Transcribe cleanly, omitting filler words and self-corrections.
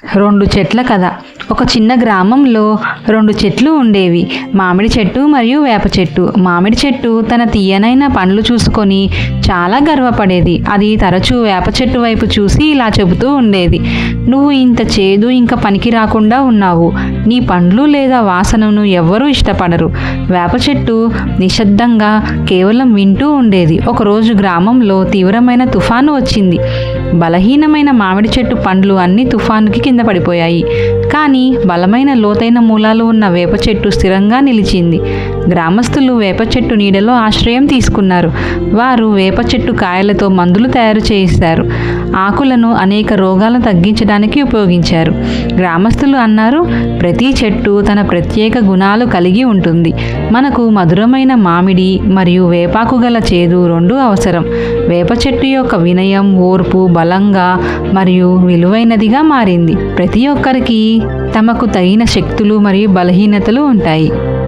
రెండు చెట్ల కథ. ఒక చిన్న గ్రామంలో రెండు చెట్లు ఉండేవి. మామిడి చెట్టు మరియు వేప చెట్టు. మామిడి చెట్టు తన తీయనైన పండ్లు చూసుకొని చాలా గర్వపడేది. అది తరచూ వేప చెట్టు వైపు చూసి ఇలా చెబుతూ ఉండేది, నువ్వు ఇంత చేదు ఇంకా పనికి రాకుండా ఉన్నావు. నీ పండ్లు లేదా వాసనను ఎవ్వరూ ఇష్టపడరు. వేప చెట్టు నిశ్శబ్దంగా కేవలం వింటూ ఉండేది. ఒకరోజు గ్రామంలో తీవ్రమైన తుఫాను వచ్చింది. బలహీనమైన మామిడి చెట్టు పండ్లు అన్ని తుఫానుకి కింద పడిపోయాయి. కానీ బలమైన లోతైన మూలాలు ఉన్న వేప చెట్టు స్థిరంగా నిలిచింది. గ్రామస్తులు వేప చెట్టు నీడలో ఆశ్రయం తీసుకున్నారు. వారు వేప చెట్టు కాయలతో మందులు తయారు చేశారు. ఆకులను అనేక రోగాలను తగ్గించడానికి ఉపయోగించారు. గ్రామస్తులు అన్నారు, ప్రతి చెట్టు తన ప్రత్యేక గుణాలు కలిగి ఉంటుంది. మనకు మధురమైన మామిడి మరియు వేపాకు గల చేదు రెండూ అవసరం. వేప చెట్టు యొక్క వినయం, ఓర్పు బలంగా మరియు విలువైనదిగా మారింది. ప్రతి ఒక్కరికి తమకు తగిన శక్తులు మరియు బలహీనతలు ఉంటాయి.